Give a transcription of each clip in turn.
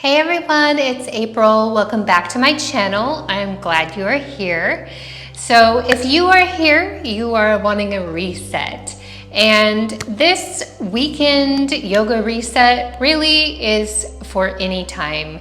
Hey everyone, it's April. Welcome back to my channel. I'm glad you are here. So if you are here, you are wanting a reset. And this weekend yoga reset really is for any time.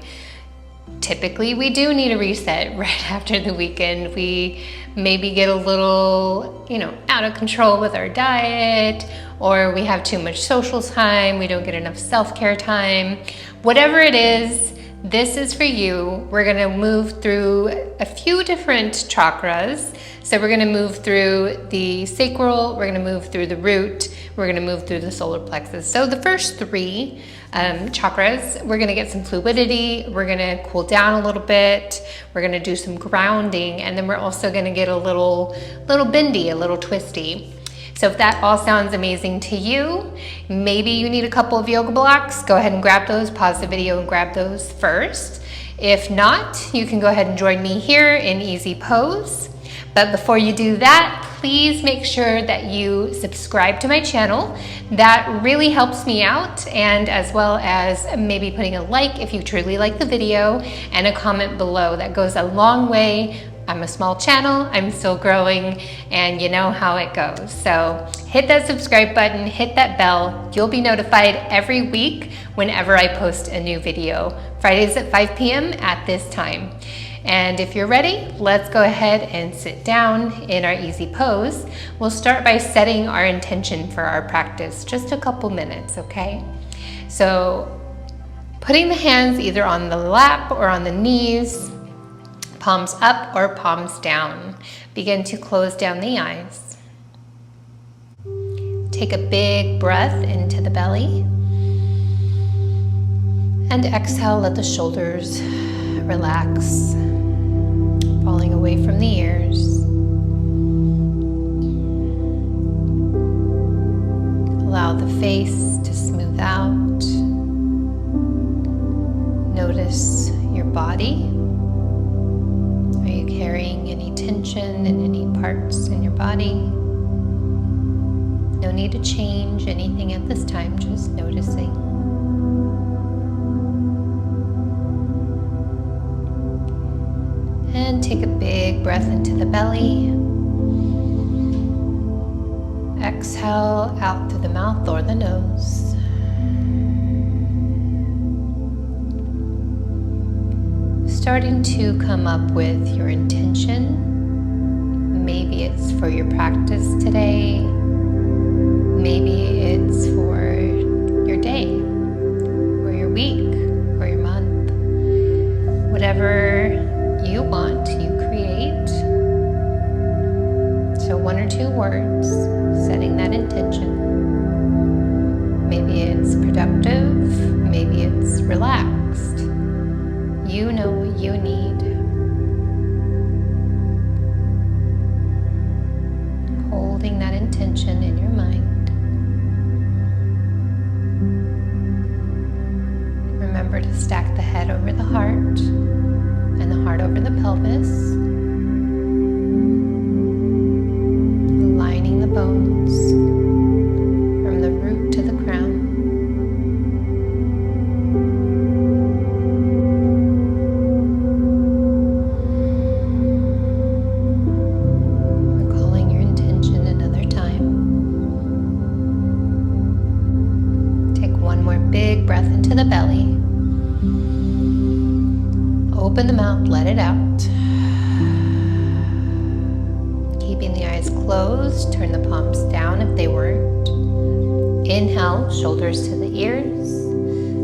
Typically, we do need a reset right after the weekend. We maybe get a little, out of control with our diet, or we have too much social time, we don't get enough self-care time. Whatever it is, this is for you. We're gonna move through a few different chakras. So we're gonna move through the sacral, we're gonna move through the root, we're gonna move through the solar plexus. So the first three chakras, we're gonna get some fluidity, we're gonna cool down a little bit, we're gonna do some grounding, and then we're also gonna get a little bendy, a little twisty. So if that all sounds amazing to you, maybe you need a couple of yoga blocks, go ahead and grab those, pause the video and grab those first. If not, you can go ahead and join me here in easy pose. But before you do that, please make sure that you subscribe to my channel. That really helps me out, and as well as maybe putting a like if you truly like the video, and a comment below. That goes a long way. I'm a small channel, I'm still growing, and you know how it goes. So hit that subscribe button, hit that bell. You'll be notified every week whenever I post a new video. Fridays at 5 p.m. at this time. And if you're ready, let's go ahead and sit down in our easy pose. We'll start by setting our intention for our practice, just a couple minutes, okay? So putting the hands either on the lap or on the knees, palms up or palms down. Begin to close down the eyes. Take a big breath into the belly. And exhale, let the shoulders relax, falling away from the ears. Allow the face to smooth out. Notice your body. Are you carrying any tension in any parts in your body? No need to change anything at this time, just noticing. And take a big breath into the belly. Exhale out through the mouth or the nose. Starting to come up with your intention. Maybe it's for your practice today. Maybe it's for your day, or your week, or your month. Whatever you want, you create. So 1 or 2 words, setting that intention. Maybe it's productive, maybe it's relaxed. You know what you need. Holding that intention in your mind. Remember to stack the head over the heart and the heart over the pelvis. Aligning the bones from the root to the crown. Big breath into the belly. Open the mouth, let it out. Keeping the eyes closed, turn the palms down if they weren't. Inhale, shoulders to the ears.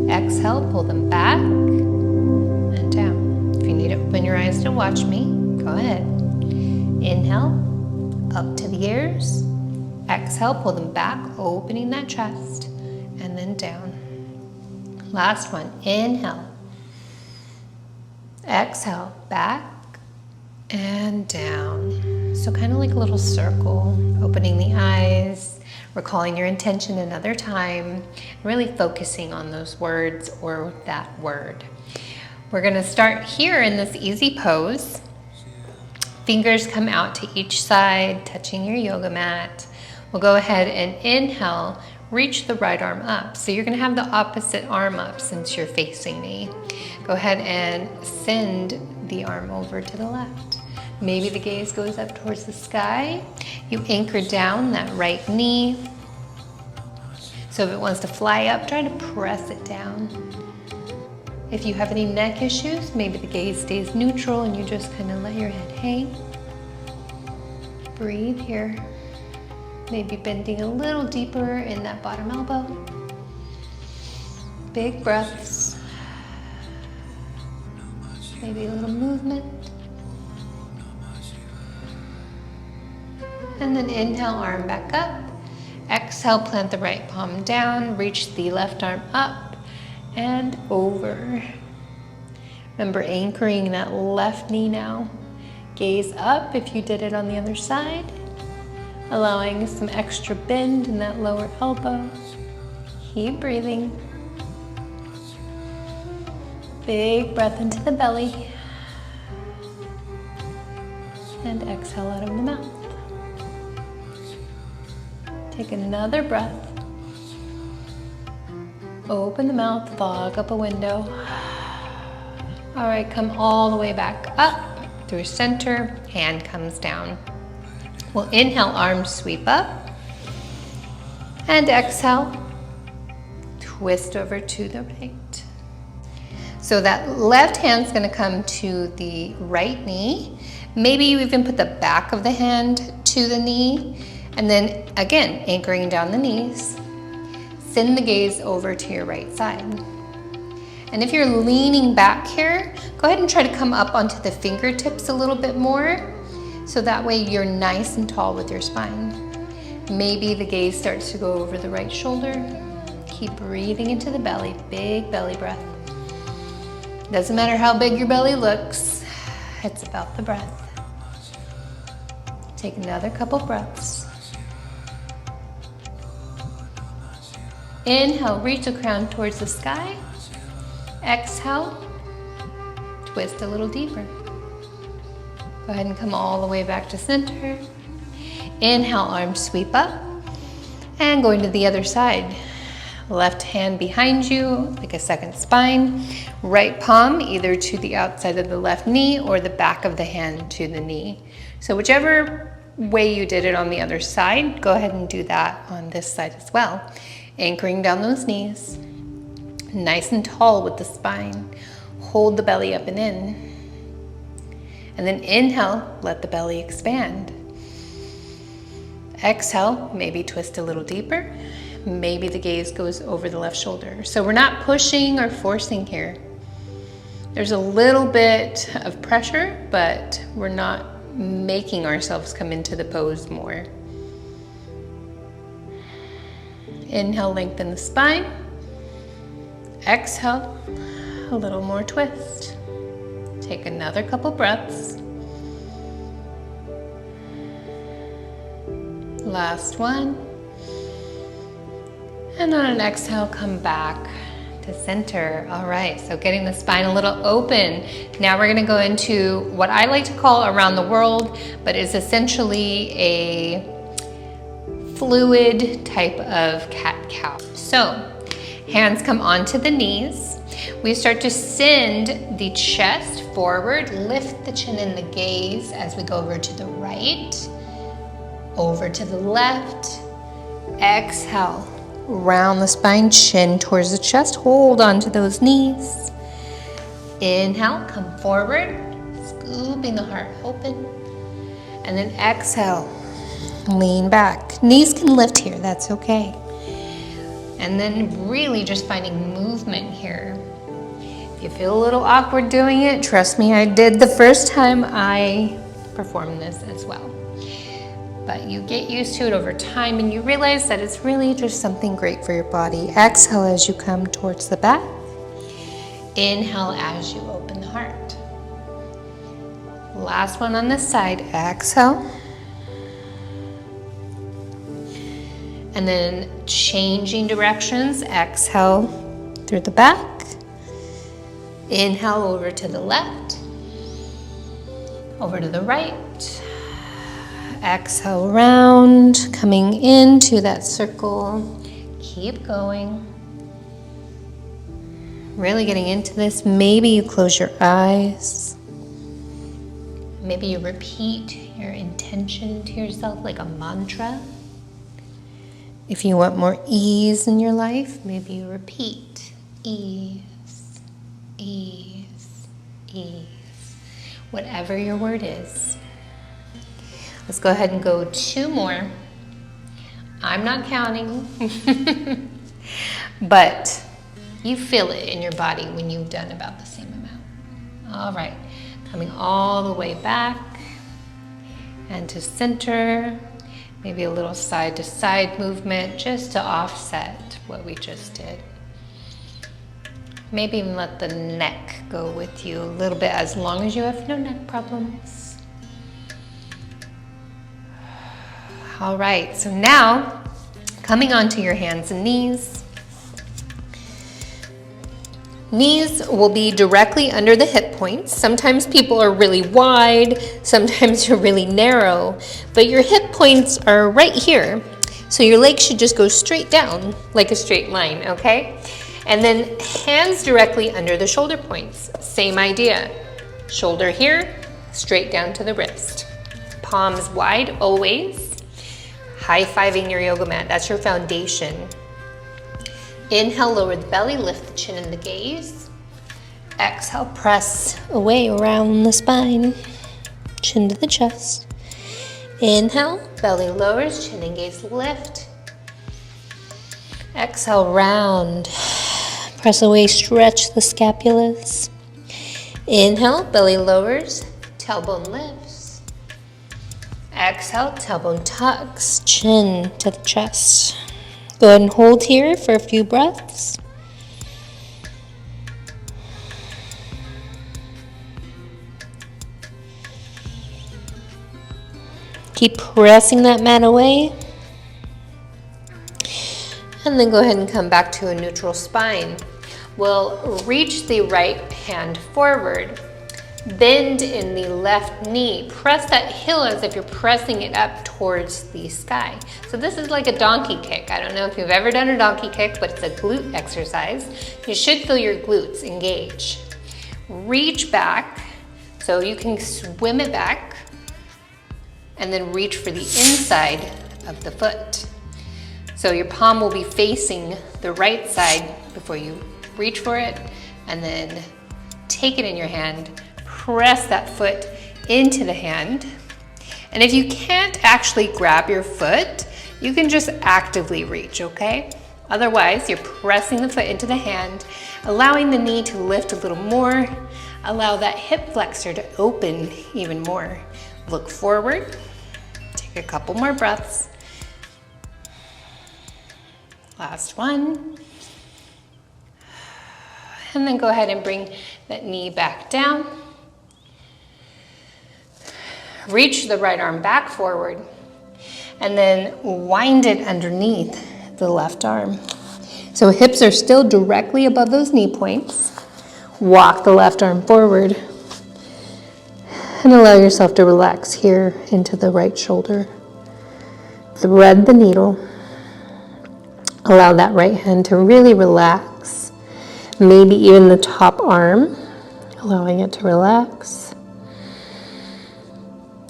Exhale, pull them back and down. If you need to open your eyes to watch me, go ahead. Inhale, up to the ears. Exhale, pull them back, opening that chest, and then down. Last one, inhale. Exhale, back and down. So kind of like a little circle, opening the eyes, recalling your intention another time, really focusing on those words or that word. We're gonna start here in this easy pose. Fingers come out to each side, touching your yoga mat. We'll go ahead and inhale, reach the right arm up. So you're gonna have the opposite arm up since you're facing me. Go ahead and send the arm over to the left. Maybe the gaze goes up towards the sky. You anchor down that right knee. So if it wants to fly up, try to press it down. If you have any neck issues, maybe the gaze stays neutral and you just kind of let your head hang. Breathe here. Maybe bending a little deeper in that bottom elbow. Big breaths. Maybe a little movement. And then inhale, arm back up. Exhale, plant the right palm down. Reach the left arm up and over. Remember anchoring that left knee now. Gaze up if you did it on the other side. Allowing some extra bend in that lower elbow. Keep breathing. Big breath into the belly. And exhale out of the mouth. Take another breath. Open the mouth, fog up a window. All right, come all the way back up through center, hand comes down. We'll inhale, arms sweep up. And exhale, twist over to the right. So that left hand's gonna come to the right knee. Maybe you even put the back of the hand to the knee. And then again, anchoring down the knees. Send the gaze over to your right side. And if you're leaning back here, go ahead and try to come up onto the fingertips a little bit more. So that way you're nice and tall with your spine. Maybe the gaze starts to go over the right shoulder. Keep breathing into the belly, big belly breath. Doesn't matter how big your belly looks, it's about the breath. Take another couple breaths. Inhale, reach the crown towards the sky. Exhale, twist a little deeper. Go ahead and come all the way back to center. Inhale, arms sweep up. And going to the other side. Left hand behind you, like a second spine. Right palm either to the outside of the left knee or the back of the hand to the knee. So whichever way you did it on the other side, go ahead and do that on this side as well. Anchoring down those knees. Nice and tall with the spine. Hold the belly up and in. And then inhale, let the belly expand. Exhale, maybe twist a little deeper. Maybe the gaze goes over the left shoulder. So we're not pushing or forcing here. There's a little bit of pressure, but we're not making ourselves come into the pose more. Inhale, lengthen the spine. Exhale, a little more twist. Take another couple breaths. Last one. And on an exhale, come back to center. All right, so getting the spine a little open. Now we're gonna go into what I like to call around the world, but is essentially a fluid type of cat-cow. So hands come onto the knees. We start to send the chest forward, lift the chin and the gaze as we go over to the right, over to the left. Exhale, round the spine, chin towards the chest, hold onto those knees. Inhale, come forward, scooping the heart open. And then exhale, lean back. Knees can lift here, that's okay. And then really just finding movement here. If you feel a little awkward doing it, trust me, I did the first time I performed this as well. But you get used to it over time and you realize that it's really just something great for your body. Exhale as you come towards the back. Inhale as you open the heart. Last one on this side, exhale. And then changing directions, exhale through the back. Inhale over to the left, over to the right. Exhale round, coming into that circle. Keep going. Really getting into this. Maybe you close your eyes. Maybe you repeat your intention to yourself like a mantra. If you want more ease in your life, maybe you repeat ease, ease, ease. Whatever your word is. Let's go ahead and go 2 more. I'm not counting, but you feel it in your body when you've done about the same amount. All right, coming all the way back and to center. Maybe a little side to side movement just to offset what we just did. Maybe even let the neck go with you a little bit as long as you have no neck problems. All right, so now coming onto your hands and knees. Knees will be directly under the hip points. Sometimes people are really wide, sometimes you're really narrow, but your hip points are right here. So your legs should just go straight down like a straight line, okay? And then hands directly under the shoulder points. Same idea. Shoulder here, straight down to the wrist. Palms wide always. High-fiving your yoga mat, that's your foundation. Inhale, lower the belly, lift the chin and the gaze. Exhale, press away around the spine, chin to the chest. Inhale, belly lowers, chin and gaze lift. Exhale, round. Press away, stretch the scapulas. Inhale, belly lowers, tailbone lifts. Exhale, tailbone tucks, chin to the chest. Go ahead and hold here for a few breaths. Keep pressing that mat away. And then go ahead and come back to a neutral spine. We'll reach the right hand forward. Bend in the left knee. Press that heel as if you're pressing it up towards the sky. So this is like a donkey kick. I don't know if you've ever done a donkey kick, but it's a glute exercise. You should feel your glutes engage. Reach back so you can swim it back and then reach for the inside of the foot. So your palm will be facing the right side before you reach for it, and then take it in your hand. Press that foot into the hand. And if you can't actually grab your foot, you can just actively reach, okay? Otherwise, you're pressing the foot into the hand, allowing the knee to lift a little more. Allow that hip flexor to open even more. Look forward. Take a couple more breaths. Last one. And then go ahead and bring that knee back down. Reach the right arm back forward and then wind it underneath the left arm. So hips are still directly above those knee points. Walk the left arm forward and allow yourself to relax here into the right shoulder. Thread the needle. Allow that right hand to really relax. Maybe even the top arm, allowing it to relax.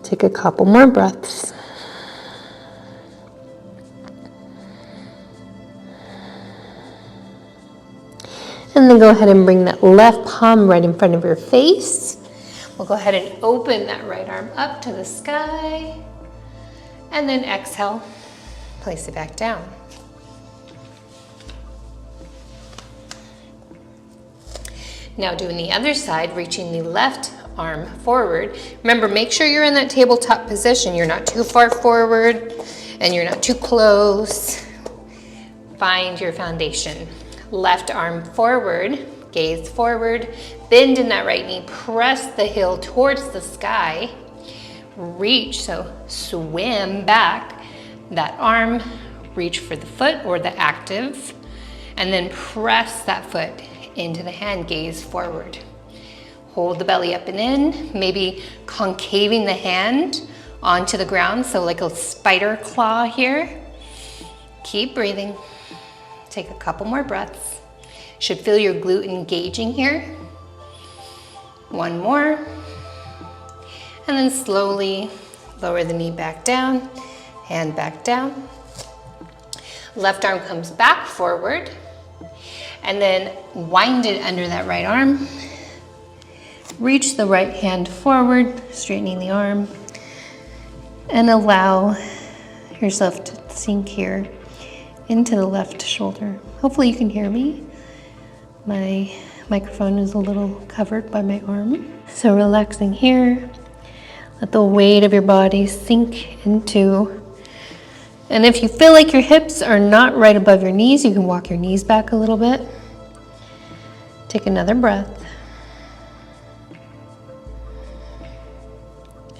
Take a couple more breaths. And then go ahead and bring that left palm right in front of your face. We'll go ahead and open that right arm up to the sky. And then exhale, place it back down. Now doing the other side, reaching the left arm forward. Remember, make sure you're in that tabletop position. You're not too far forward and you're not too close. Find your foundation. Left arm forward, gaze forward, bend in that right knee, press the heel towards the sky. Reach, so swim back that arm, reach for the foot or the active, and then press that foot into the hand, gaze forward. Hold the belly up and in, maybe concaving the hand onto the ground, so like a spider claw here. Keep breathing. Take a couple more breaths. Should feel your glute engaging here. One more. And then slowly lower the knee back down, hand back down. Left arm comes back forward. And then wind it under that right arm. Reach the right hand forward, straightening the arm. And allow yourself to sink here into the left shoulder. Hopefully you can hear me. My microphone is a little covered by my arm. So relaxing here. Let the weight of your body sink into. And if you feel like your hips are not right above your knees, you can walk your knees back a little bit. Take another breath.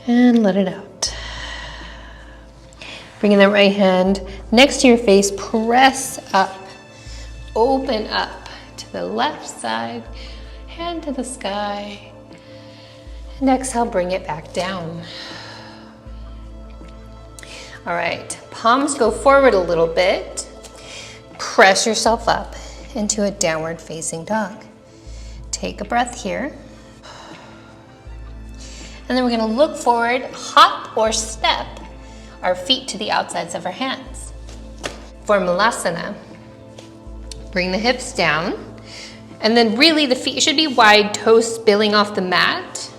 And let it out. Bringing that right hand next to your face, press up. Open up to the left side, hand to the sky. And exhale, bring it back down. All right, palms go forward a little bit. Press yourself up into a downward facing dog. Take a breath here. And then we're gonna look forward, hop or step our feet to the outsides of our hands. For Malasana, bring the hips down, and then really the feet should be wide, toes spilling off the mat,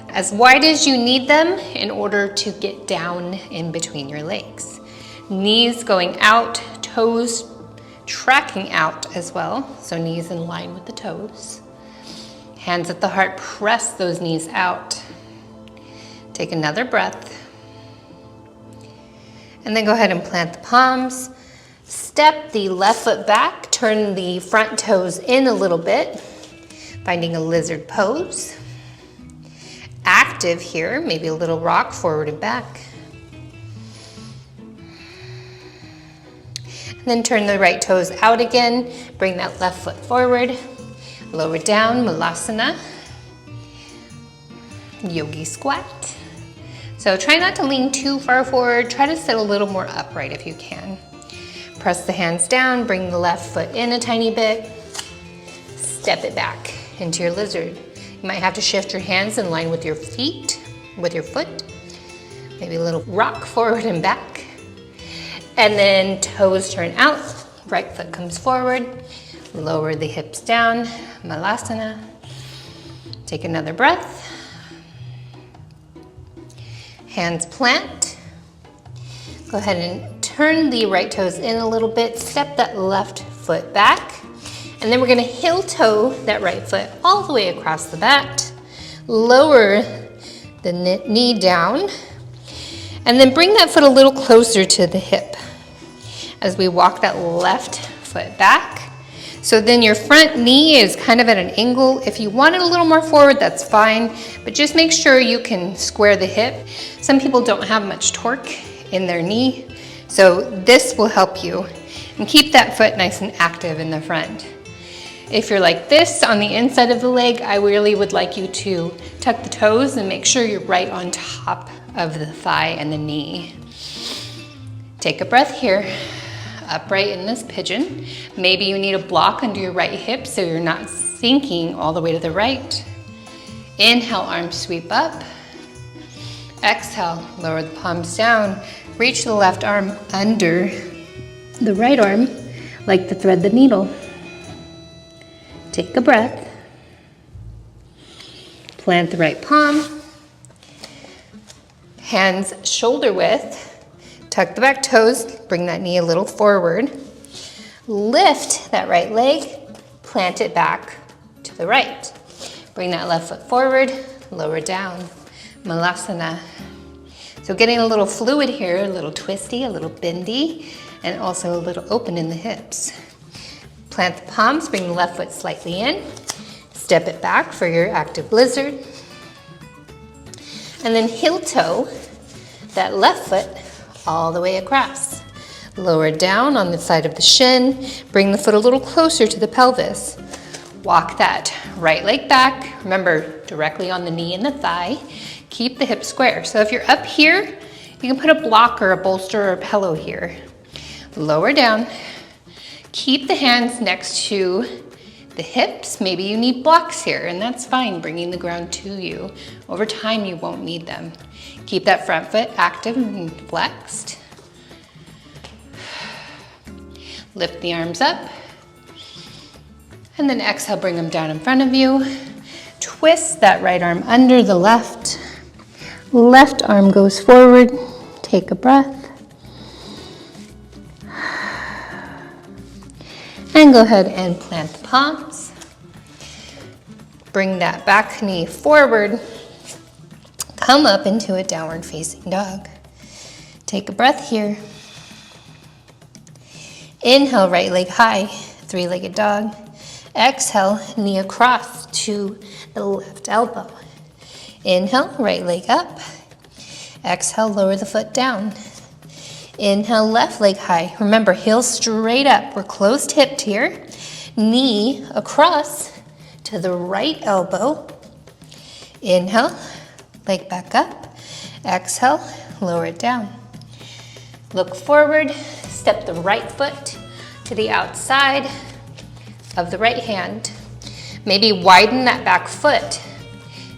as wide as you need them in order to get down in between your legs. Knees going out, toes tracking out as well, so knees in line with the toes. Hands at the heart, press those knees out. Take another breath. And then go ahead and plant the palms. Step the left foot back, turn the front toes in a little bit, finding a lizard pose. Active here, maybe a little rock forward and back. And then turn the right toes out again, bring that left foot forward, lower down, Malasana, yogi squat. So try not to lean too far forward, try to sit a little more upright if you can. Press the hands down, bring the left foot in a tiny bit, step it back into your lizard. You might have to shift your hands in line with your feet, with your foot. Maybe a little rock forward and back. And then toes turn out, right foot comes forward, lower the hips down, Malasana. Take another breath. Hands plant. Go ahead and turn the right toes in a little bit, step that left foot back, and then we're gonna heel toe that right foot all the way across the mat. Lower the knee down, and then bring that foot a little closer to the hip as we walk that left foot back. So then your front knee is kind of at an angle. If you want it a little more forward, that's fine, but just make sure you can square the hip. Some people don't have much torque in their knee, so this will help you. And keep that foot nice and active in the front. If you're like this on the inside of the leg, I really would like you to tuck the toes and make sure you're right on top of the thigh and the knee. Take a breath here. Upright in this pigeon. Maybe you need a block under your right hip so you're not sinking all the way to the right. Inhale, arms sweep up. Exhale, lower the palms down. Reach the left arm under the right arm like to thread the needle. Take a breath. Plant the right palm. Hands shoulder width. Tuck the back toes, bring that knee a little forward. Lift that right leg, plant it back to the right. Bring that left foot forward, lower down, Malasana. So getting a little fluid here, a little twisty, a little bendy, and also a little open in the hips. Plant the palms, bring the left foot slightly in, step it back for your active lizard. And then heel toe that left foot all the way across. Lower down on the side of the shin, bring the foot a little closer to the pelvis. Walk that right leg back, remember directly on the knee and the thigh. Keep the hips square. So if you're up here, you can put a block or a bolster or a pillow here. Lower down, keep the hands next to The hips, maybe you need blocks here, and that's fine, bringing the ground to you. Over time, you won't need them. Keep that front foot active and flexed. Lift the arms up. And then exhale, bring them down in front of you. Twist that right arm under the left. Left arm goes forward. Take a breath. And go ahead and plant the palms. Bring that back knee forward. Come up into a downward facing dog. Take a breath here. Inhale, right leg high, three-legged dog. Exhale, knee across to the left elbow. Inhale, right leg up. Exhale, lower the foot down. Inhale, left leg high. Remember, heels straight up. We're closed hipped here. Knee across to the right elbow. Inhale, leg back up. Exhale, lower it down. Look forward, step the right foot to the outside of the right hand. Maybe widen that back foot.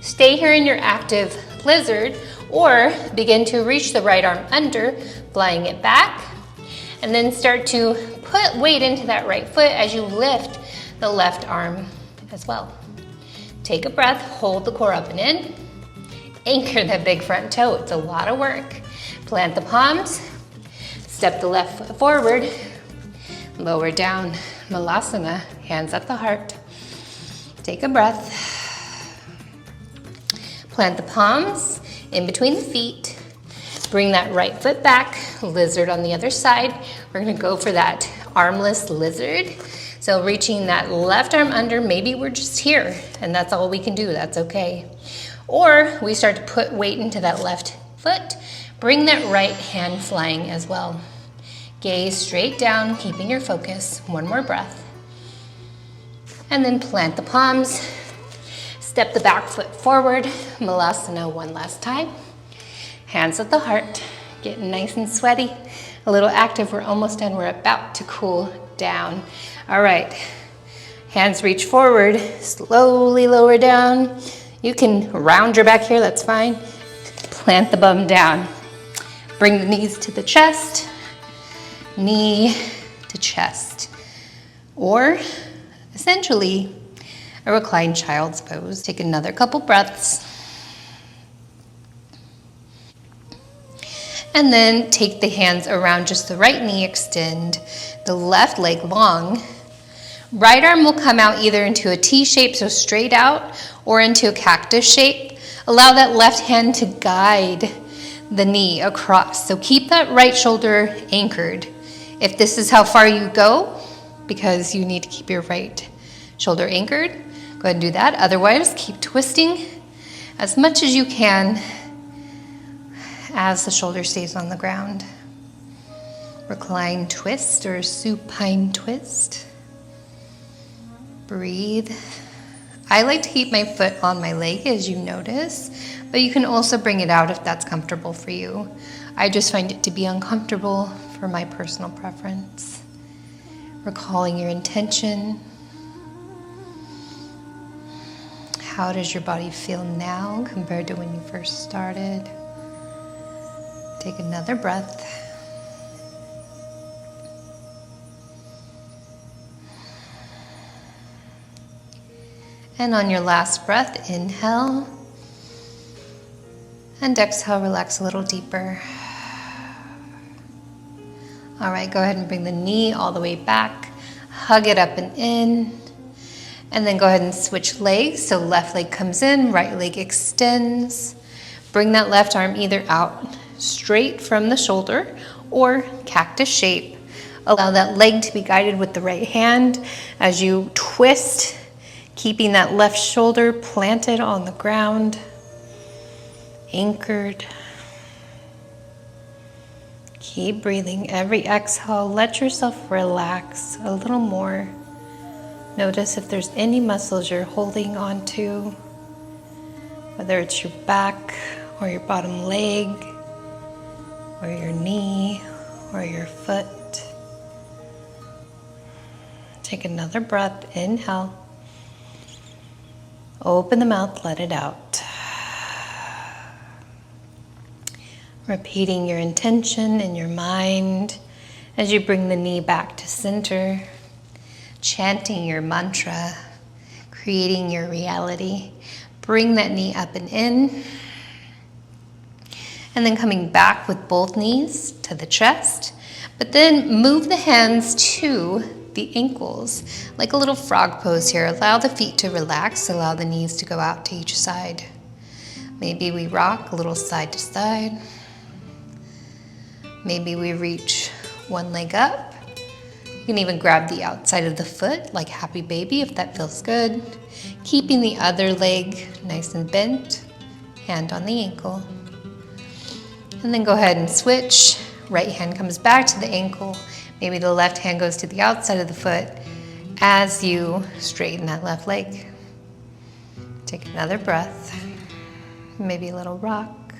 Stay here in your active lizard, or begin to reach the right arm under, flying it back, and then start to put weight into that right foot as you lift the left arm as well. Take a breath, hold the core up and in. Anchor that big front toe, it's a lot of work. Plant the palms, step the left foot forward, lower down, Malasana, hands at the heart. Take a breath. Plant the palms in between the feet. Bring that right foot back, lizard on the other side. We're gonna go for that armless lizard. So reaching that left arm under, maybe we're just here and that's all we can do, that's okay. Or we start to put weight into that left foot. Bring that right hand flying as well. Gaze straight down, keeping your focus. One more breath. And then plant the palms. Step the back foot forward. Malasana one last time. Hands at the heart. Getting nice and sweaty. A little active. We're almost done. We're about to cool down. All right. Hands reach forward. Slowly lower down. You can round your back here. That's fine. Plant the bum down. Bring the knees to the chest. Knee to chest. Or essentially a reclined child's pose. Take another couple breaths. And then take the hands around just the right knee, extend the left leg long. Right arm will come out either into a T shape, so straight out, or into a cactus shape. Allow that left hand to guide the knee across. So keep that right shoulder anchored. If this is how far you go, because you need to keep your right shoulder anchored, go ahead and do that. Otherwise, keep twisting as much as you can as the shoulder stays on the ground. Recline twist or supine twist. Breathe. I like to keep my foot on my leg, as you notice, but you can also bring it out if that's comfortable for you. I just find it to be uncomfortable for my personal preference. Recalling your intention. How does your body feel now compared to when you first started? Take another breath. And on your last breath, inhale. And exhale, relax a little deeper. All right, go ahead and bring the knee all the way back. Hug it up and in. And then go ahead and switch legs. So left leg comes in, right leg extends. Bring that left arm either out straight from the shoulder or cactus shape. Allow that leg to be guided with the right hand as you twist, keeping that left shoulder planted on the ground, anchored. Keep breathing. Every exhale, let yourself relax a little more. Notice if there's any muscles you're holding on to, whether it's your back or your bottom leg or your knee or your foot. Take another breath. Inhale. Open the mouth, let it out. Repeating your intention in your mind as you bring the knee back to center, chanting your mantra, creating your reality. Bring that knee up and in, and then coming back with both knees to the chest, but then move the hands to the ankles, like a little frog pose here. Allow the feet to relax, allow the knees to go out to each side. Maybe we rock a little side to side. Maybe we reach one leg up. You can even grab the outside of the foot like happy baby if that feels good. Keeping the other leg nice and bent, hand on the ankle. And then go ahead and switch. Right hand comes back to the ankle. Maybe the left hand goes to the outside of the foot as you straighten that left leg. Take another breath. Maybe a little rock.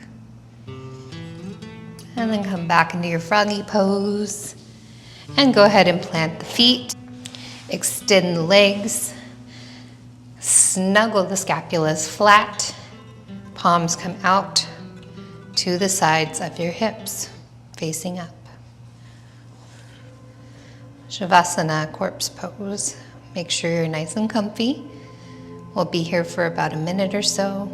And then come back into your froggy pose. And go ahead and plant the feet. Extend the legs. Snuggle the scapulas flat. Palms come out to the sides of your hips, facing up. Savasana, corpse pose. Make sure you're nice and comfy. We'll be here for about a minute or so.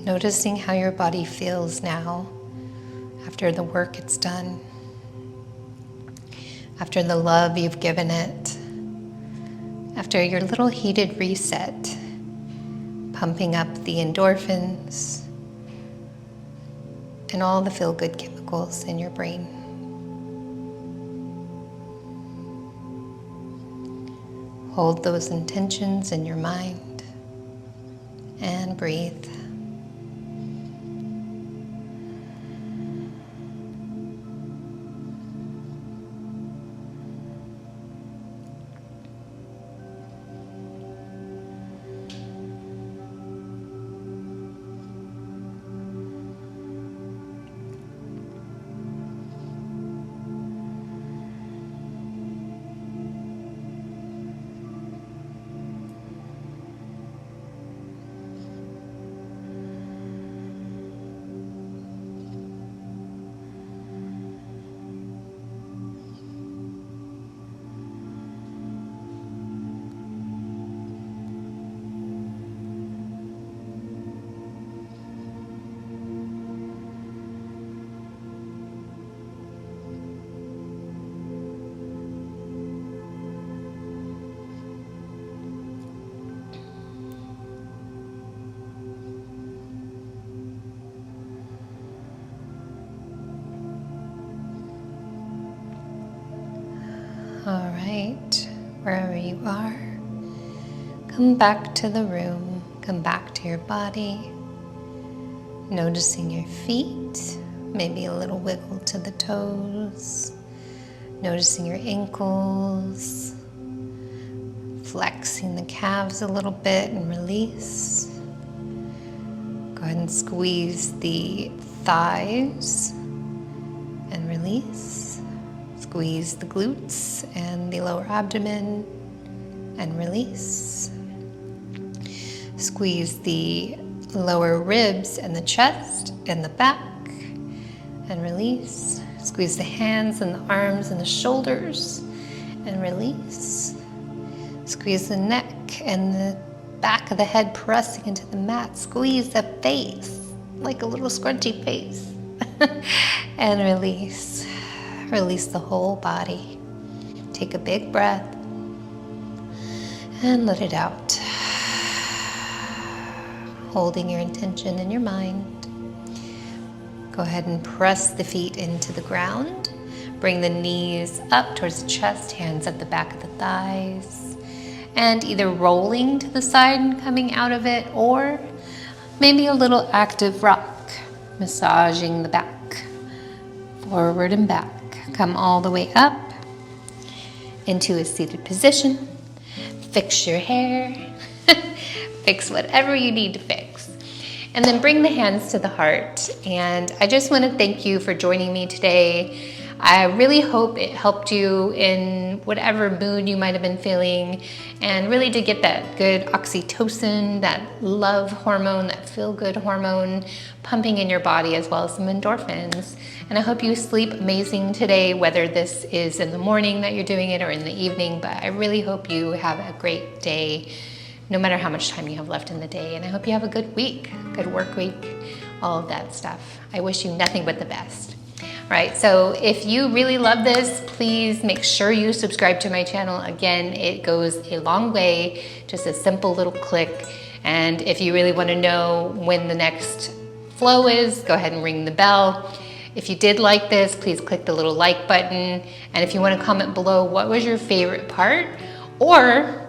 Noticing how your body feels now after the work it's done, after the love you've given it, after your little heated reset, pumping up the endorphins and all the feel-good chemicals in your brain. Hold those intentions in your mind and breathe. All right, wherever you are, come back to the room, come back to your body, noticing your feet, maybe a little wiggle to the toes, noticing your ankles, flexing the calves a little bit and release. Go ahead and squeeze the thighs and release. Squeeze the glutes and the lower abdomen and release. Squeeze the lower ribs and the chest and the back and release. Squeeze the hands and the arms and the shoulders and release. Squeeze the neck and the back of the head pressing into the mat. Squeeze the face like a little scrunchy face and release. Release the whole body. Take a big breath and let it out. Holding your intention in your mind. Go ahead and press the feet into the ground. Bring the knees up towards the chest, hands at the back of the thighs. And either rolling to the side and coming out of it, or maybe a little active rock, massaging the back, forward and back. Come all the way up into a seated position. Fix your hair. Fix whatever you need to fix. And then bring the hands to the heart. And I just want to thank you for joining me today. I really hope it helped you in whatever mood you might have been feeling, and really to get that good oxytocin, that love hormone, that feel-good hormone pumping in your body, as well as some endorphins. And I hope you sleep amazing today, whether this is in the morning that you're doing it or in the evening, but I really hope you have a great day, no matter how much time you have left in the day. And I hope you have a good week, good work week, all of that stuff. I wish you nothing but the best. All right, so if you really love this, please make sure you subscribe to my channel. Again, it goes a long way, just a simple little click. And if you really want to know when the next flow is, go ahead and ring the bell. If you did like this, please click the little like button. And if you want to comment below, what was your favorite part? Or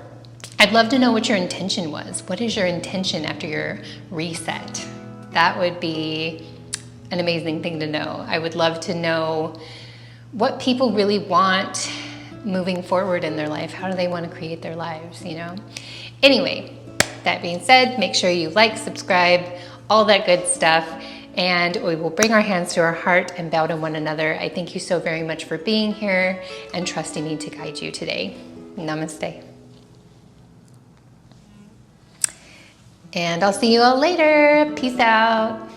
I'd love to know what your intention was. What is your intention after your reset? That would be an amazing thing to know. I would love to know what people really want moving forward in their life. How do they want to create their lives, you know? Anyway, that being said, make sure you like, subscribe, all that good stuff, and we will bring our hands to our heart and bow to one another. I thank you so very much for being here and trusting me to guide you today. Namaste. And I'll see you all later. Peace out.